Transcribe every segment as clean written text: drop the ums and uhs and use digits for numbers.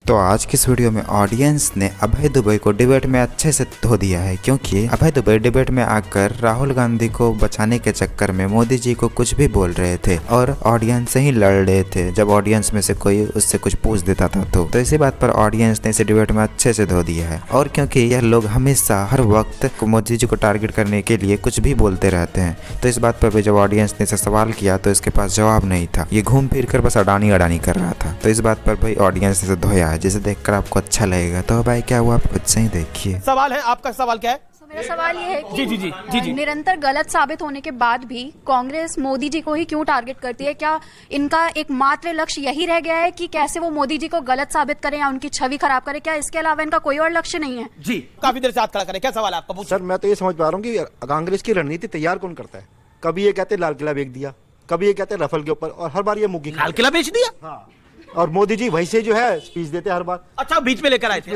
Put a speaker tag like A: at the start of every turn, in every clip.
A: तो आज की इस वीडियो में ऑडियंस ने अभय दुबे को डिबेट में अच्छे से धो दिया है, क्योंकि अभय दुबे डिबेट में आकर राहुल गांधी को बचाने के चक्कर में मोदी जी को कुछ भी बोल रहे थे और ऑडियंस से ही लड़ रहे थे जब ऑडियंस में से कोई उससे कुछ पूछ देता था। तो इसी बात पर ऑडियंस ने इसे डिबेट में अच्छे से धो दिया है। और क्योंकि यह लोग हमेशा हर वक्त मोदी जी को टारगेट करने के लिए कुछ भी बोलते रहते हैं, तो इस बात पर भी जब ऑडियंस ने इसे सवाल किया तो इसके पास जवाब नहीं था। ये घूम फिर कर बस अडानी अडानी कर रहा था। तो इस बात पर भाई ऑडियंस ने इसे धोया है, जिसे देखकर आपको अच्छा लगेगा। तो भाई क्या हुआ, आप खुद से ही देखिए।
B: सवाल है, आपका सवाल क्या है?
C: मेरा सवाल ये है कि
B: जी।
C: निरंतर गलत साबित होने के बाद भी कांग्रेस मोदी जी को ही क्यों टारगेट करती है? क्या इनका एकमात्र लक्ष्य यही रह गया है कि कैसे वो मोदी जी को गलत साबित करें या उनकी छवि खराब करें? क्या इसके अलावा इनका कोई और लक्ष्य नहीं है?
B: जी, काफी देर से हाथ खड़ा करें। क्या सवाल है आपका?
D: सर, मैं तो ये समझ पा रहा हूँ कि कांग्रेस की रणनीति तैयार कौन करता है। कभी ये कहते लाल किला बेच दिया, कभी ये कहते रफल के ऊपर, और हर बार ये मुक्की
B: लाल किला बेच दिया।
D: हाँ, और मोदी जी वहीं से जो है स्पीच देते हर बार।
B: अच्छा, बीच में लेकर आए थे।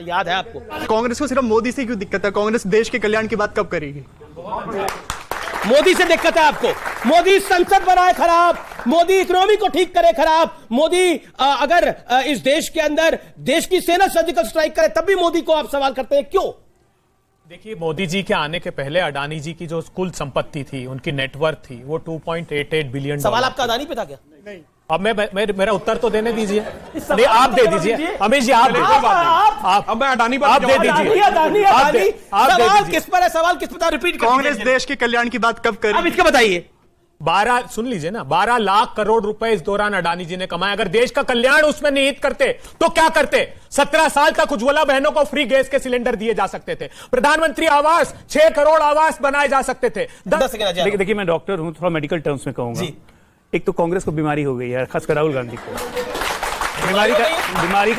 B: याद है आपको?
E: कांग्रेस को सिर्फ मोदी से क्यों दिक्कत है? कांग्रेस देश के कल्याण की बात कब करेगी?
B: मोदी से दिक्कत है आपको? मोदी संसद बनाए खराब, मोदी इकोनॉमी को ठीक करे खराब, मोदी अगर इस देश के अंदर देश की सेना सर्जिकल स्ट्राइक करे तब भी मोदी को आप सवाल करते हैं, क्यों?
F: देखिए, मोदी जी के आने के पहले अडानी जी की जो कुल संपत्ति थी, उनकी नेटवर्थ थी, वो 2.88 बिलियन।
B: सवाल आपका अडानी पे था क्या?
F: नहीं। अब मेरा उत्तर तो देने दीजिए। नहीं, आप दे दीजिए अमित जी, आप दे दीजिए।
E: अब मैं अडानी पर
F: आप दे दीजिए।
B: सवाल किस पर है? सवाल किस पर? रिपीट कर।
E: कांग्रेस देश के कल्याण की बात कब करेगी?
B: अब इसका बताइए।
F: 12 सुन लीजिए ना, 12 लाख करोड़ रुपए इस दौरान अडानी जी ने कमाए। अगर देश का कल्याण उसमें निहित करते तो क्या करते? 17 साल तक उज्ज्वला बहनों को फ्री गैस के सिलेंडर दिए जा सकते थे। प्रधानमंत्री आवास 6 करोड़ आवास बनाए जा सकते थे।
G: देखिए, मैं डॉक्टर हूं, थोड़ा मेडिकल टर्म्स में कहूंगा। एक तो कांग्रेस को बीमारी हो गई है, खासकर राहुल गांधी को। बीमारी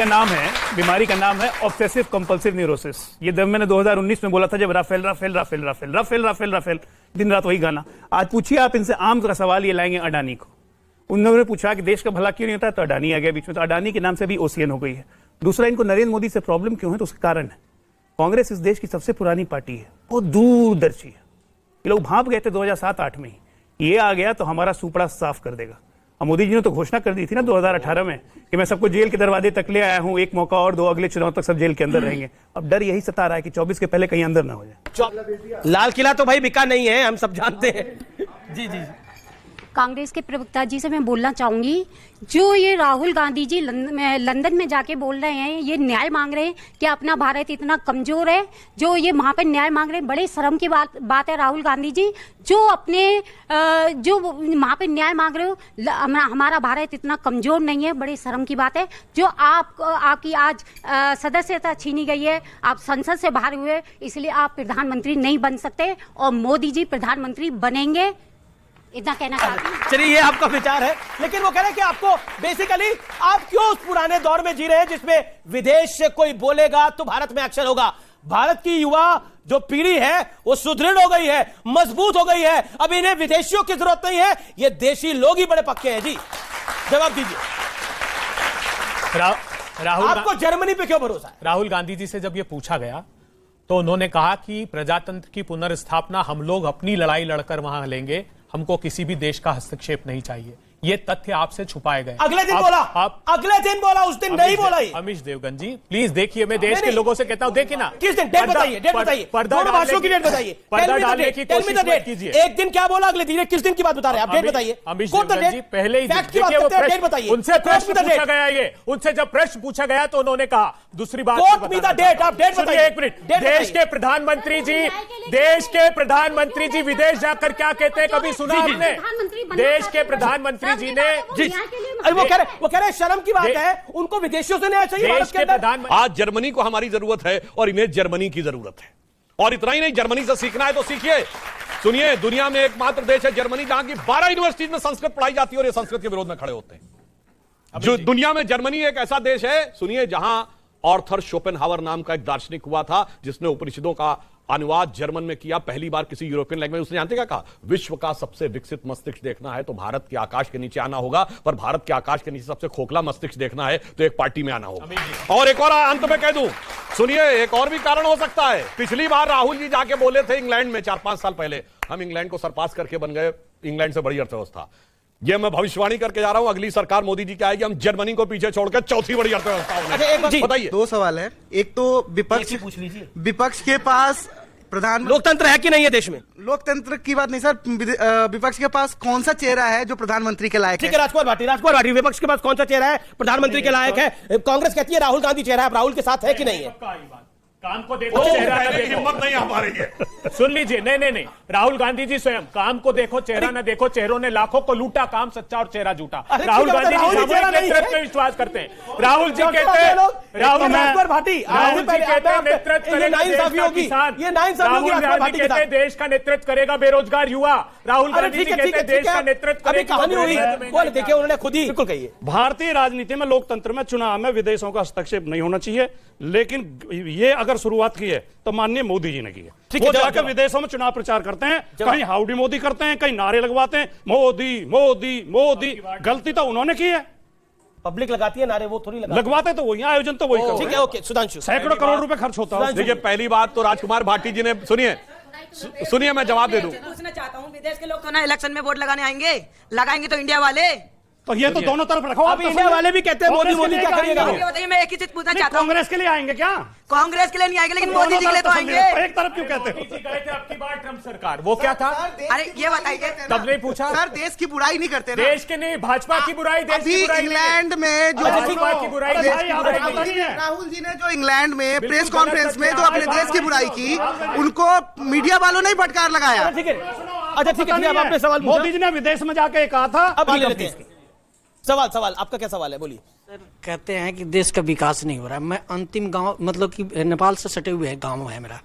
G: का नाम है ऑब्सेसिव कंपल्सिव न्यूरोसिस। ये मैंने 2019 में बोला था, जब Rafale Rafale Rafale Rafale Rafale Rafale Rafale दिन रात वही गाना। आज पूछिए आप इनसे, आम का सवाल ये लाएंगे अडानी को। उन्होंने पूछा कि देश का भला क्यों नहीं होता, तो अडानी आ गया बीच में। तो अडानी के नाम से भी ओसीएन हो गई है। दूसरा, इनको नरेंद्र मोदी से प्रॉब्लम क्यों है, तो उसका कारण है कांग्रेस इस देश की सबसे पुरानी पार्टी है, बहुत दूरदर्शी है। ये लोग भाप गए थे 2007-8 में ही, ये आ गया तो हमारा सुपड़ा साफ कर देगा। और मोदी जी ने तो घोषणा कर दी थी ना 2018 में कि मैं सबको जेल के दरवाजे तक ले आया हूं, एक मौका और दो, अगले चुनाव तक सब जेल के अंदर रहेंगे। अब डर यही सता रहा है कि 24 के पहले कहीं अंदर ना हो जाए।
B: लाल किला तो भाई बिका नहीं है, हम सब जानते हैं। जी।
H: कांग्रेस के प्रवक्ता जी से मैं बोलना चाहूंगी, जो ये राहुल गांधी जी लंदन में जाके बोल रहे हैं, ये न्याय मांग रहे हैं कि अपना भारत इतना कमजोर है, जो ये वहां पे न्याय मांग रहे हैं। बड़े शर्म की बात है राहुल गांधी जी, जो अपने जो वहां पे न्याय मांग रहे हो, हमारा भारत इतना कमजोर नहीं है। बड़े शर्म की बात है जो आपकी आज सदस्यता छीनी गई है, आप संसद से बाहर हुए, इसलिए आप प्रधानमंत्री नहीं बन सकते और मोदी जी प्रधानमंत्री बनेंगे, इतना कहना चाहती हूँ।
B: चलिए, ये आपका विचार है, लेकिन वो कह रहे हैं कि आपको बेसिकली आप क्यों उस पुराने दौर में जी रहे हैं जिसमें विदेश से कोई बोलेगा तो भारत में एक्शन होगा। भारत की युवा जो पीढ़ी है वो सुदृढ़ हो गई है, मजबूत हो गई है। अब इन्हें विदेशियों की जरूरत नहीं है, ये देशी लोग ही बड़े पक्के हैं। जी, जवाब दीजिए।
F: राहुल,
B: आपको जर्मनी पे क्यों भरोसा है?
F: राहुल गांधी जी से जब ये पूछा गया तो उन्होंने कहा कि प्रजातंत्र की पुनर्स्थापना हम लोग अपनी लड़ाई लड़कर वहां लेंगे, हमको किसी भी देश का हस्तक्षेप नहीं चाहिए। ये तथ्य आपसे छुपाए गए।
B: अगले दिन बोला, अगले दिन बोला, उस दिन नहीं बोला।
F: अमिश देवगन जी, प्लीज देखिए, मैं देश के लोगों से कहता हूं, देखिए ना।
B: किस दिन? डेट बताइए, डेट बताइए। दोनों भाषणों की डेट बताइए।
F: पर्दा डालने की कोशिश मत कीजिए।
B: एक दिन क्या बोला, अगले दिन किस दिन की बात बता रहे हैं आप? डेट बताइए।
F: अमिश देवगन जी, पहले ही डेट बताइए। उनसे प्रश्न पूछा गया, ये उनसे जब प्रश्न पूछा गया तो उन्होंने कहा दूसरी बात।
B: डेट आप डेट बताइए।
F: एक मिनट, देश के प्रधानमंत्री जी विदेश जाकर क्या कहते हैं, कभी सुना आपने? देश के प्रधानमंत्री जी ने
B: वो कह रहे शर्म की बात है, उनको विदेशियों से न्याय चाहिए भारत के अंदर।
I: आज जर्मनी को हमारी जरूरत है और इन्हें जर्मनी की जरूरत है। और इतना ही नहीं, जर्मनी से सीखना है तो सीखिए। सुनिए, दुनिया में एकमात्र देश है जर्मनी जहां की 12 यूनिवर्सिटीज में संस्कृत पढ़ाई जाती है और ये संस्कृत के विरोध में खड़े होते हैं। जो दुनिया में जर्मनी एक ऐसा देश है, सुनिए, जहां ऑर्थर शोपेनहावर नाम का एक दार्शनिक हुआ था जिसने उपनिषदों का अनुवाद जर्मन में किया, पहली बार किसी यूरोपियन लैंग्वेज। उसने जानते क्या कहा? विश्व का सबसे विकसित मस्तिष्क देखना है तो भारत के आकाश के नीचे आना होगा, पर भारत के आकाश के नीचे सबसे खोखला मस्तिष्क देखना है तो एक पार्टी में आना होगा। और एक और अंत में कह दूं, सुनिए, एक और भी कारण हो सकता है। पिछली बार राहुल जी जाके बोले थे इंग्लैंड में 4-5 साल पहले, हम इंग्लैंड को सरपास करके बन गए, इंग्लैंड से बड़ी अर्थव्यवस्था। ये मैं भविष्यवाणी करके जा रहा हूं, अगली सरकार मोदी जी की आएगी, हम जर्मनी को पीछे छोड़कर चौथी बड़ी अर्थव्यवस्था होगी। बताइए।
J: दो सवाल है, एक तो विपक्ष के पास प्रधान
B: लोकतंत्र है कि नहीं है देश में?
J: लोकतंत्र की बात नहीं सर, विपक्ष के पास कौन सा चेहरा है जो प्रधानमंत्री के लायक है?
B: ठीक है, राजकुमार भाटी, विपक्ष के पास कौन सा चेहरा है प्रधानमंत्री के लायक है? कांग्रेस कहती है राहुल गांधी चेहरा है, राहुल के साथ है कि नहीं है?
F: काम को देखो, चेहरा न देखो।
I: हिम्मत नहीं आ पा रही है।
F: सुन लीजिए, नहीं, राहुल गांधी जी स्वयं काम को देखो, चेहरा न देखो। चेहरों ने लाखों को लूटा, काम सच्चा और चेहरा झूठा। राहुल गांधी जी सामूहिक नेतृत्व में विश्वास करते हैं। राहुल जी कहते हैं, राहुल जी कहते हैं नेतृत्व करेगा देश का नेतृत्व करेगा बेरोजगार युवा। राहुल गांधी जी कहते हैं देश का नेतृत्व करेगा।
B: देखिए, उन्होंने खुद ही बिल्कुल कही है,
G: भारतीय राजनीति में, लोकतंत्र में, चुनाव में विदेशों का हस्तक्षेप नहीं होना चाहिए, लेकिन ये अगर शुरुआत की है तो माननीय मोदी जी ने की है। वो जाकर विदेशों में चुनाव प्रचार करते हैं, कहीं हाउडी मोदी करते हैं, कहीं नारे लगवाते हैं, मोदी मोदी मोदी। गलती तो उन्होंने की है,
B: पब्लिक लगाती है नारे, वो थोड़ी
G: लगवाते तो वही, आयोजन तो वही।
B: ठीक है, ओके सुधांशु,
G: सैकड़ों करोड़ रुपए खर्च होता है।
I: देखिए, पहली बात तो राजकुमार भाटी जी ने सुनिए, मैं जवाब दे दूं।
K: पूछना चाहता हूं, विदेश के लोग तो ना इलेक्शन में वोट लगाने आएंगे, लगाएंगे तो इंडिया वाले।
G: तो ये तो दोनों तरफ रखो।
B: अब इंडिया वाले भी कहते हैं मोदी क्या करिएगा?
K: बताइए, मैं एक ही चीज पूछना चाहता हूँ,
G: कांग्रेस के लिए आएंगे क्या?
K: कांग्रेस के लिए नहीं आएंगे, लेकिन मोदी जी के लिए तो आएंगे।
G: एक तरफ क्यों कहते हो?
F: गए थे आपकी बार ट्रम्प सरकार, वो क्या था?
K: अरे ये बताइए,
F: तब नहीं पूछा
J: सर, देश की बुराई नहीं करते ना।
F: देश के नहीं, भाजपा की बुराई, देश की बुराई।
J: इंग्लैंड में जो
F: भाजपा की बुराई,
J: राहुल जी ने जो इंग्लैंड में प्रेस कॉन्फ्रेंस में जो अपने देश की बुराई की, उनको मीडिया वालों ने फटकार लगाया।
B: ठीक है, अच्छा ठीक है, अब आपने सवाल
G: मोदी जी ने विदेश में जाके कहा था।
B: अब लेते हैं सवाल, आपका क्या सवाल है, बोलिए।
K: सर, कहते हैं कि देश का विकास नहीं हो रहा है। मैं अंतिम गांव, मतलब कि नेपाल से सटे हुए गांव है मेरा,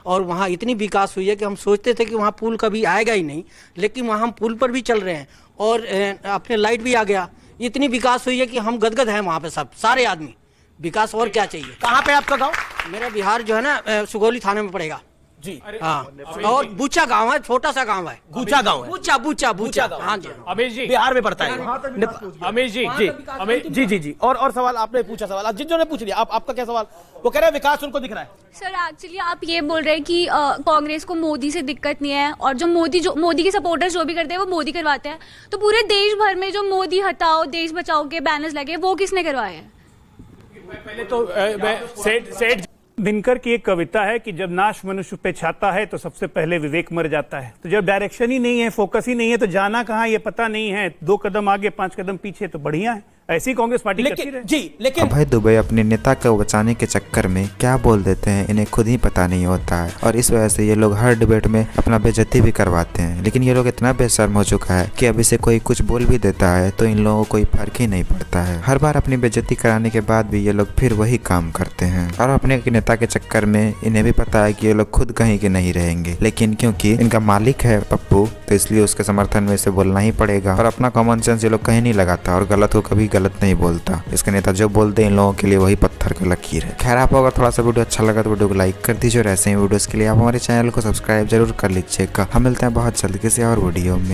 K: और वहाँ इतनी विकास हुई है कि हम सोचते थे कि वहाँ पुल कभी आएगा ही नहीं, लेकिन वहाँ हम पुल पर भी चल रहे हैं और अपने लाइट भी आ गया। इतनी विकास हुई है कि हम गदगद हैं वहाँ पे, सब सारे आदमी। विकास और क्या चाहिए?
B: कहाँ पे आपका गाँव?
K: मेरा बिहार जो है ना, सुगौली थाने में पड़ेगा
B: जी।
K: हाँ, और बूचा गांव है, छोटा सा गांव है,
B: बूचा गांव है,
K: बूचा। हाँ जी,
F: अमेश जी,
B: बिहार में पड़ता है।
F: अमेश जी,
B: जी। और सवाल आपने पूछा, सवाल जिन्होंने पूछ लिया, आपका क्या सवाल? वो कह रहे हैं विकास उनको दिख रहा है।
C: सर, एक्चुअली आप ये बोल रहे हैं कि कांग्रेस को मोदी से दिक्कत नहीं है, और जो मोदी के सपोर्टर्स जो भी करते हैं वो मोदी करवाते हैं, तो पूरे देश भर में जो मोदी हटाओ देश बचाओ के बैनर्स लगे, वो किसने करवाए हैं?
F: पहले तो सेठ
G: दिनकर की एक कविता है कि जब नाश मनुष्य पे छाता है तो सबसे पहले विवेक मर जाता है। तो जब डायरेक्शन ही नहीं है, फोकस ही नहीं है, तो जाना कहाँ ये पता नहीं है। 2 कदम आगे 5 कदम पीछे तो बढ़िया है। ऐसी कांग्रेस पार्टी करती रहे।
B: लेकिन
A: अभय दुबे अपने नेता को बचाने के चक्कर में क्या बोल देते हैं इन्हें खुद ही पता नहीं होता है, और इस वजह से ये लोग हर डिबेट में अपना बेइज्जती भी करवाते हैं। लेकिन ये लोग इतना बेशर्म हो चुका है कि अब इसे कोई कुछ बोल भी देता है तो इन लोगों को कोई फर्क ही नहीं पड़ता है। हर बार अपनी बेइज्जती कराने के बाद भी ये लोग फिर वही काम करते हैं, और अपने नेता के चक्कर में इन्हें भी पता है कि ये लोग खुद कहीं के नहीं रहेंगे, लेकिन क्योंकि इनका मालिक है पप्पू, तो इसलिए उसके समर्थन में इसे बोलना ही पड़ेगा। और अपना कॉमन सेंस ये लोग कहीं नहीं लगाता, और गलत को कभी गलत नहीं बोलता। इसके नेता जो बोलते हैं इन लोगों के लिए वही पत्थर की लकीर है। खैर, आपको अगर थोड़ा सा वीडियो अच्छा लगा तो वीडियो को लाइक कर दीजिए, और ऐसे ही वीडियोस के लिए आप हमारे चैनल को सब्सक्राइब जरूर कर लीजिएगा। हम मिलते हैं बहुत जल्द किसी और वीडियो में।